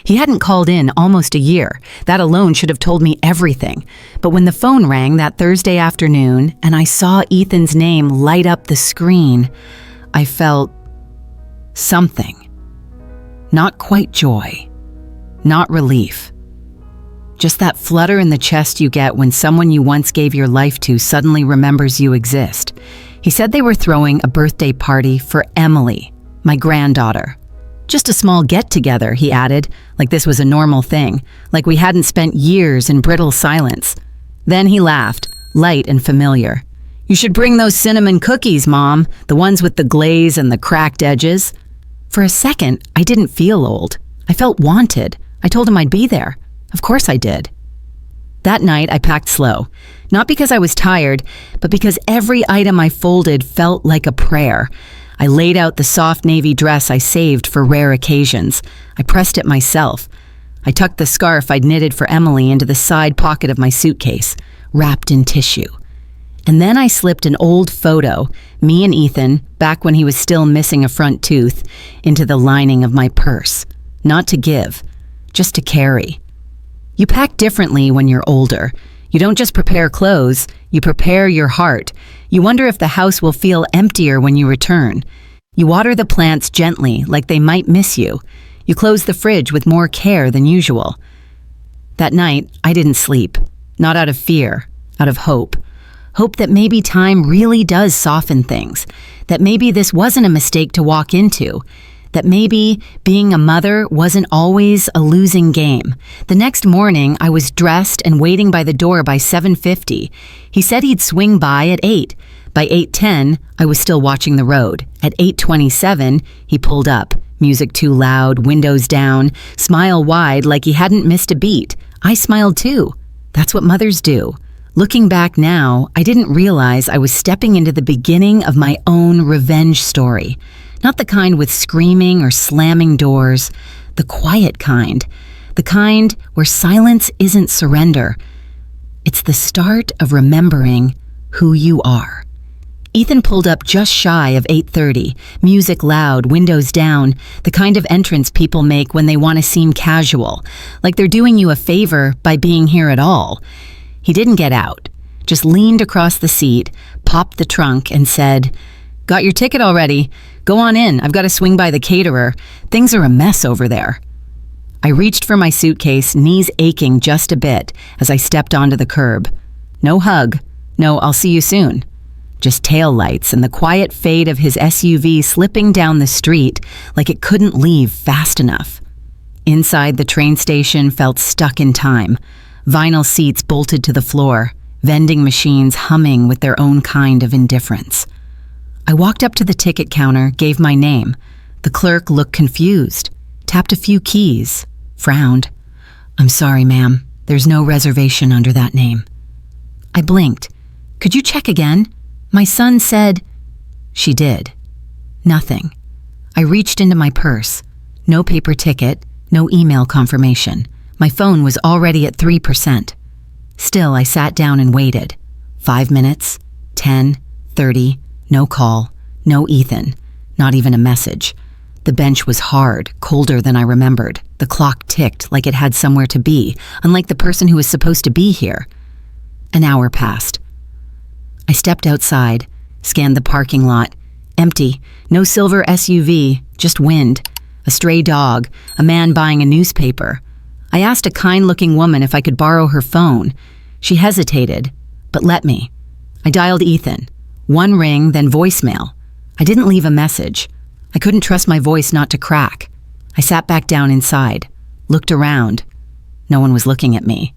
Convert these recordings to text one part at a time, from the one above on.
He hadn't called in almost a year. That alone should have told me everything. But when the phone rang that Thursday afternoon and I saw Ethan's name light up the screen, I felt something. Not quite joy. Not relief. Just that flutter in the chest you get when someone you once gave your life to suddenly remembers you exist. He said they were throwing a birthday party for Emily, my granddaughter. Just a small get-together, he added, like this was a normal thing, like we hadn't spent years in brittle silence. Then he laughed, light and familiar. "You should bring those cinnamon cookies, Mom, the ones with the glaze and the cracked edges." For a second, I didn't feel old. I felt wanted. I told him I'd be there. Of course I did. That night, I packed slow. Not because I was tired, but because every item I folded felt like a prayer. I laid out the soft navy dress I saved for rare occasions. I pressed it myself. I tucked the scarf I'd knitted for Emily into the side pocket of my suitcase, wrapped in tissue. And then I slipped an old photo, me and Ethan, back when he was still missing a front tooth, into the lining of my purse. Not to give, just to carry. You pack differently when you're older. You don't just prepare clothes, you prepare your heart. You wonder if the house will feel emptier when you return. You water the plants gently, like they might miss you. You close the fridge with more care than usual. That night, I didn't sleep. Not out of fear, out of hope. Hope that maybe time really does soften things. That maybe this wasn't a mistake to walk into. That maybe being a mother wasn't always a losing game. The next morning, I was dressed and waiting by the door by 7:50. He said he'd swing by at 8. By 8:10, I was still watching the road. At 8:27, he pulled up. Music too loud, windows down, smile wide like he hadn't missed a beat. I smiled too. That's what mothers do. Looking back now, I didn't realize I was stepping into the beginning of my own revenge story. Not the kind with screaming or slamming doors, the quiet kind. The kind where silence isn't surrender. It's the start of remembering who you are. Ethan pulled up just shy of 8:30, music loud, windows down, the kind of entrance people make when they want to seem casual, like they're doing you a favor by being here at all. He didn't get out, just leaned across the seat, popped the trunk, and said, "Got your ticket already? Go on in, I've got to swing by the caterer. Things are a mess over there." I reached for my suitcase, knees aching just a bit as I stepped onto the curb. No hug, no "I'll see you soon." Just tail lights and the quiet fade of his SUV slipping down the street like it couldn't leave fast enough. Inside, the train station felt stuck in time. Vinyl seats bolted to the floor, vending machines humming with their own kind of indifference. I walked up to the ticket counter, gave my name. The clerk looked confused, tapped a few keys, frowned. "I'm sorry, ma'am. There's no reservation under that name." I blinked. "Could you check again? My son said..." She did. Nothing. I reached into my purse. No paper ticket, no email confirmation. My phone was already at 3%. Still, I sat down and waited. 5 minutes, 10, 30, no call, no Ethan, not even a message. The bench was hard, colder than I remembered. The clock ticked like it had somewhere to be, unlike the person who was supposed to be here. An hour passed. I stepped outside, scanned the parking lot. Empty, no silver SUV, just wind. A stray dog, a man buying a newspaper. I asked a kind-looking woman if I could borrow her phone. She hesitated, but let me. I dialed Ethan. One ring, then voicemail. I didn't leave a message. I couldn't trust my voice not to crack. I sat back down inside, looked around. No one was looking at me.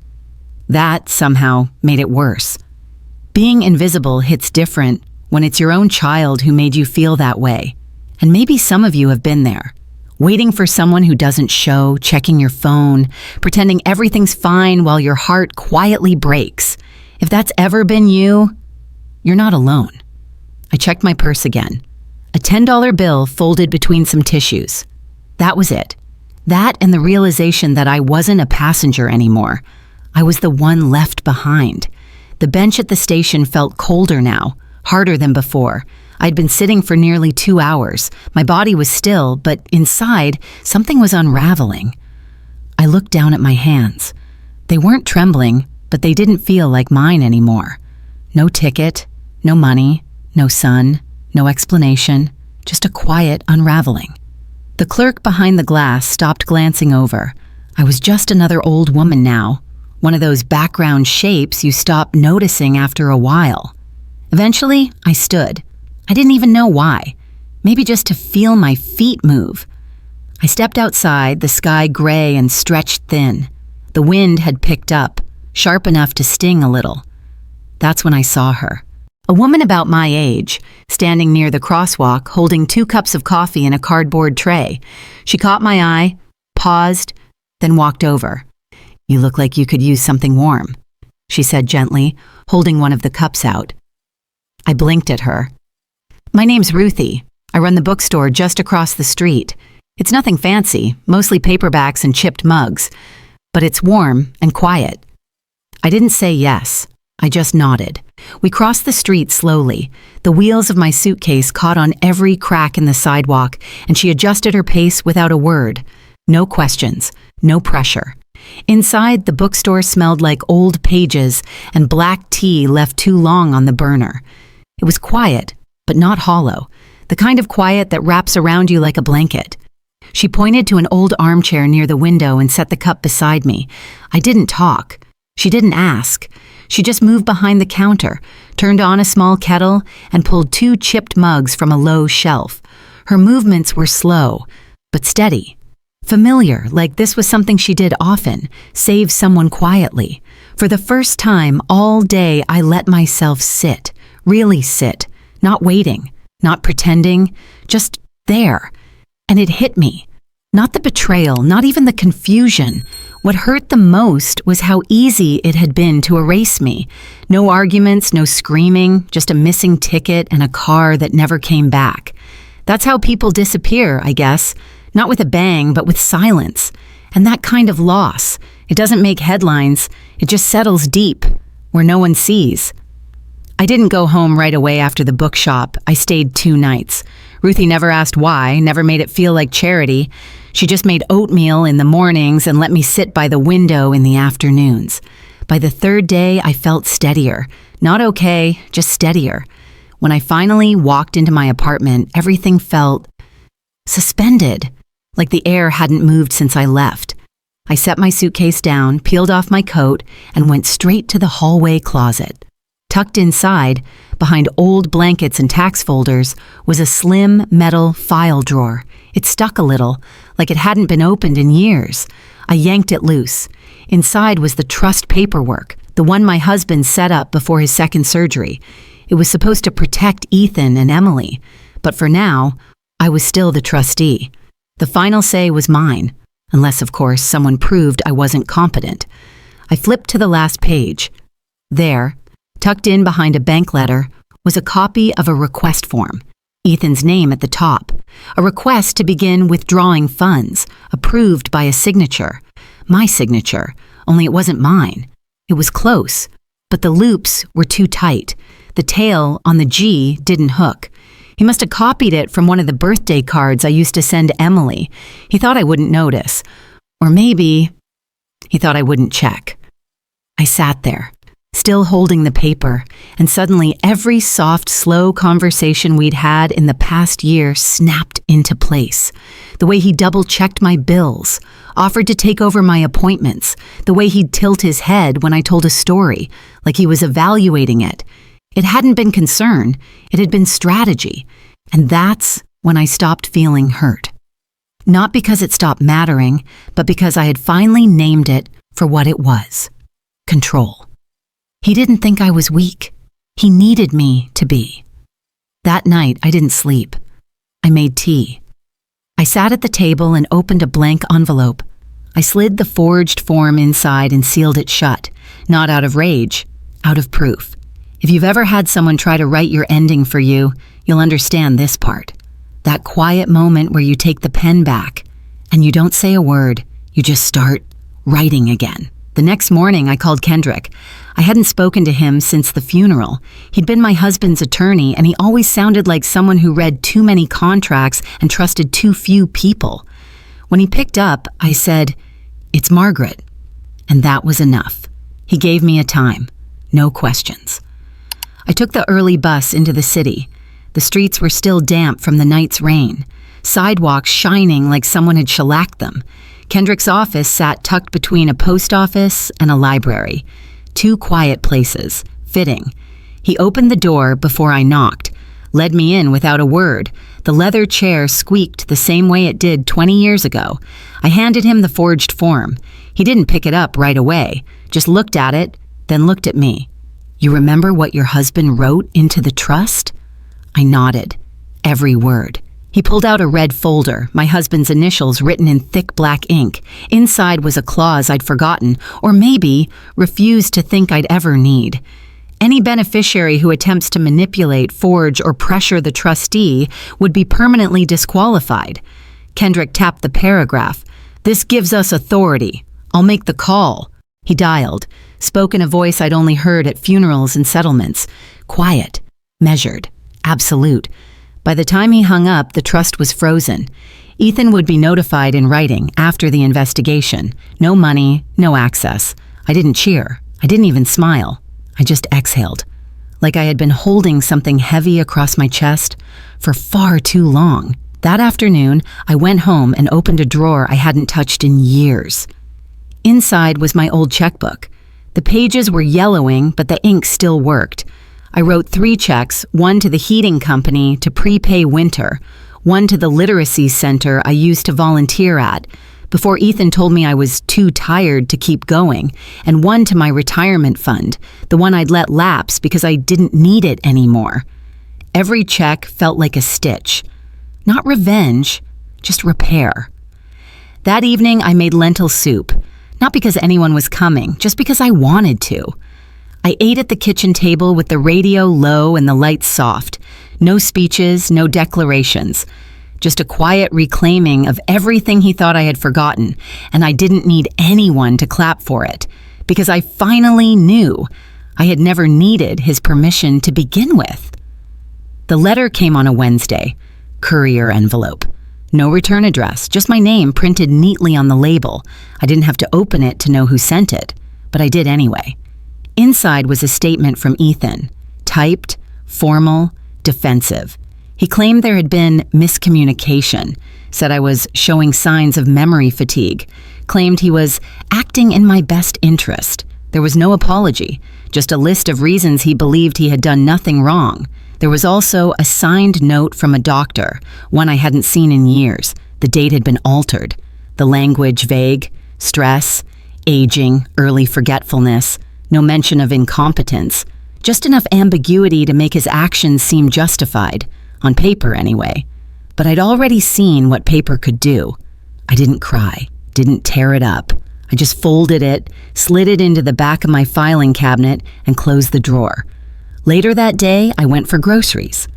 That, somehow, made it worse. Being invisible hits different when it's your own child who made you feel that way. And maybe some of you have been there. Waiting for someone who doesn't show, checking your phone, pretending everything's fine while your heart quietly breaks. If that's ever been you, you're not alone. I checked my purse again. A $10 bill folded between some tissues. That was it. That and the realization that I wasn't a passenger anymore. I was the one left behind. The bench at the station felt colder now, harder than before. I'd been sitting for nearly 2 hours. My body was still, but inside, something was unraveling. I looked down at my hands. They weren't trembling, but they didn't feel like mine anymore. No ticket, no money, no sun, no explanation, just a quiet unraveling. The clerk behind the glass stopped glancing over. I was just another old woman now, one of those background shapes you stop noticing after a while. Eventually, I stood. I didn't even know why. Maybe just to feel my feet move. I stepped outside, the sky gray and stretched thin. The wind had picked up, sharp enough to sting a little. That's when I saw her. A woman about my age, standing near the crosswalk, holding 2 cups of coffee in a cardboard tray. She caught my eye, paused, then walked over. "You look like you could use something warm," she said gently, holding one of the cups out. I blinked at her. "My name's Ruthie. I run the bookstore just across the street. It's nothing fancy, mostly paperbacks and chipped mugs, but it's warm and quiet." I didn't say yes. I just nodded. We crossed the street slowly. The wheels of my suitcase caught on every crack in the sidewalk, and she adjusted her pace without a word. No questions, no pressure. Inside, the bookstore smelled like old pages and black tea left too long on the burner. It was quiet, but not hollow, the kind of quiet that wraps around you like a blanket. She pointed to an old armchair near the window and set the cup beside me. I didn't talk. She didn't ask. She just moved behind the counter, turned on a small kettle, and pulled 2 chipped mugs from a low shelf. Her movements were slow, but steady. Familiar, like this was something she did often, save someone quietly. For the first time all day, I let myself sit, really sit, not waiting, not pretending, just there. And it hit me. Not the betrayal, not even the confusion. What hurt the most was how easy it had been to erase me. No arguments, no screaming, just a missing ticket and a car that never came back. That's how people disappear, I guess. Not with a bang, but with silence. And that kind of loss, it doesn't make headlines. It just settles deep, where no one sees. I didn't go home right away after the bookshop. I stayed 2 nights. Ruthie never asked why, never made it feel like charity. She just made oatmeal in the mornings and let me sit by the window in the afternoons. By the 3rd day, I felt steadier. Not okay, just steadier. When I finally walked into my apartment, everything felt suspended, like the air hadn't moved since I left. I set my suitcase down, peeled off my coat, and went straight to the hallway closet. Tucked inside, behind old blankets and tax folders, was a slim metal file drawer. It stuck a little, like it hadn't been opened in years. I yanked it loose. Inside was the trust paperwork, the one my husband set up before his 2nd surgery. It was supposed to protect Ethan and Emily, but for now, I was still the trustee. The final say was mine, unless, of course, someone proved I wasn't competent. I flipped to the last page. There, tucked in behind a bank letter, was a copy of a request form, Ethan's name at the top. A request to begin withdrawing funds, approved by a signature. My signature, only it wasn't mine. It was close, but the loops were too tight. The tail on the G didn't hook. He must have copied it from one of the birthday cards I used to send Emily. He thought I wouldn't notice. Or maybe he thought I wouldn't check. I sat there, still holding the paper, and suddenly every soft, slow conversation we'd had in the past year snapped into place. The way he double-checked my bills, offered to take over my appointments, the way he'd tilt his head when I told a story, like he was evaluating it. It hadn't been concern, it had been strategy, and that's when I stopped feeling hurt. Not because it stopped mattering, but because I had finally named it for what it was: control. He didn't think I was weak. He needed me to be. That night, I didn't sleep. I made tea. I sat at the table and opened a blank envelope. I slid the forged form inside and sealed it shut, not out of rage, out of proof. If you've ever had someone try to write your ending for you, you'll understand this part. That quiet moment where you take the pen back and you don't say a word, you just start writing again. The next morning, I called Kendrick. I hadn't spoken to him since the funeral. He'd been my husband's attorney, and he always sounded like someone who read too many contracts and trusted too few people. When he picked up, I said, "It's Margaret." And that was enough. He gave me a time. No questions. I took the early bus into the city. The streets were still damp from the night's rain, sidewalks shining like someone had shellacked them. Kendrick's office sat tucked between a post office and a library. 2 quiet places, fitting. He opened the door before I knocked, led me in without a word. The leather chair squeaked the same way it did 20 years ago. I handed him the forged form. He didn't pick it up right away, just looked at it, then looked at me. "You remember what your husband wrote into the trust?" I nodded. Every word. He pulled out a red folder, my husband's initials written in thick black ink. Inside was a clause I'd forgotten, or maybe refused to think I'd ever need. Any beneficiary who attempts to manipulate, forge, or pressure the trustee would be permanently disqualified. Kendrick tapped the paragraph. "This gives us authority. I'll make the call." He dialed, spoke in a voice I'd only heard at funerals and settlements. Quiet, measured, absolute. By the time he hung up, the trust was frozen. Ethan would be notified in writing after the investigation. No money, no access. I didn't cheer. I didn't even smile. I just exhaled, like I had been holding something heavy across my chest for far too long. That afternoon, I went home and opened a drawer I hadn't touched in years. Inside was my old checkbook. The pages were yellowing, but the ink still worked. I wrote 3 checks, one to the heating company to prepay winter, one to the literacy center I used to volunteer at, before Ethan told me I was too tired to keep going, and one to my retirement fund, the one I'd let lapse because I didn't need it anymore. Every check felt like a stitch. Not revenge, just repair. That evening, I made lentil soup, not because anyone was coming, just because I wanted to. I ate at the kitchen table with the radio low and the lights soft. No speeches, no declarations. Just a quiet reclaiming of everything he thought I had forgotten, and I didn't need anyone to clap for it, because I finally knew I had never needed his permission to begin with. The letter came on a Wednesday, courier envelope. No return address, just my name printed neatly on the label. I didn't have to open it to know who sent it, but I did anyway. Inside was a statement from Ethan, typed, formal, defensive. He claimed there had been miscommunication, said I was showing signs of memory fatigue, claimed he was acting in my best interest. There was no apology, just a list of reasons he believed he had done nothing wrong. There was also a signed note from a doctor, one I hadn't seen in years. The date had been altered. The language vague, stress, aging, early forgetfulness, no mention of incompetence, just enough ambiguity to make his actions seem justified, on paper anyway. But I'd already seen what paper could do. I didn't cry, didn't tear it up. I just folded it, slid it into the back of my filing cabinet, and closed the drawer. Later that day, I went for groceries.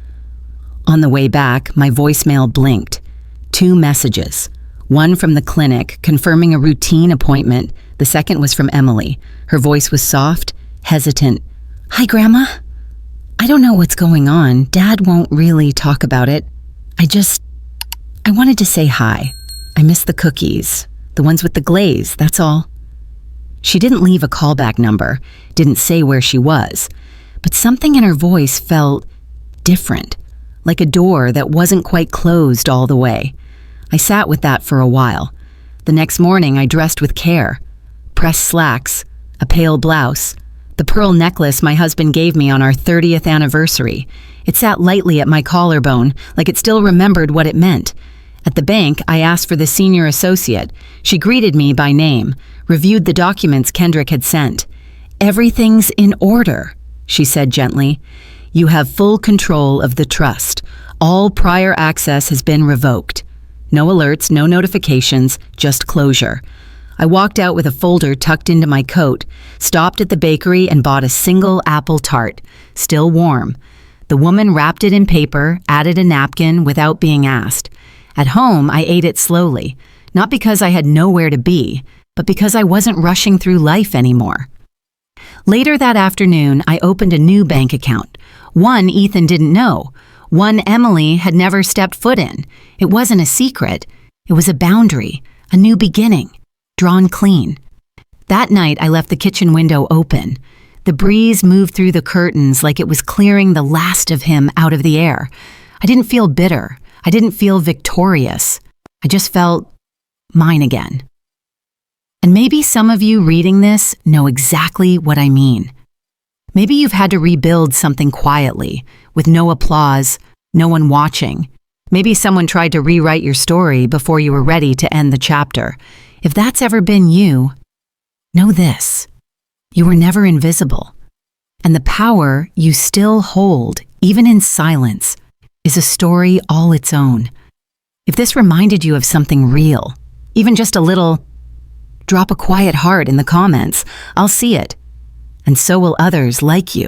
On the way back, my voicemail blinked. 2 messages. One from the clinic, confirming a routine appointment. The second was from Emily. Her voice was soft, hesitant. "Hi, Grandma. I don't know what's going on. Dad won't really talk about it. I wanted to say hi. I miss the cookies. The ones with the glaze, that's all." She didn't leave a callback number, didn't say where she was, but something in her voice felt different, like a door that wasn't quite closed all the way. I sat with that for a while. The next morning, I dressed with care. Pressed slacks, a pale blouse, the pearl necklace my husband gave me on our 30th anniversary. It sat lightly at my collarbone, like it still remembered what it meant. At the bank, I asked for the senior associate. She greeted me by name, reviewed the documents Kendrick had sent. "Everything's in order," she said gently. "You have full control of the trust. All prior access has been revoked. No alerts, no notifications, just closure." I walked out with a folder tucked into my coat, stopped at the bakery and bought a single apple tart, still warm. The woman wrapped it in paper, added a napkin without being asked. At home, I ate it slowly, not because I had nowhere to be, but because I wasn't rushing through life anymore. Later that afternoon, I opened a new bank account. One Ethan didn't know. One Emily had never stepped foot in. It wasn't a secret. It was a boundary, a new beginning. drawn clean. That night, I left the kitchen window open. The breeze moved through the curtains like it was clearing the last of him out of the air. I didn't feel bitter. I didn't feel victorious. I just felt mine again. And maybe some of you reading this know exactly what I mean. Maybe you've had to rebuild something quietly, with no applause, no one watching. Maybe someone tried to rewrite your story before you were ready to end the chapter. If that's ever been you, know this: you were never invisible. And the power you still hold, even in silence, is a story all its own. If this reminded you of something real, even just a little, drop a quiet heart in the comments. I'll see it. And so will others like you.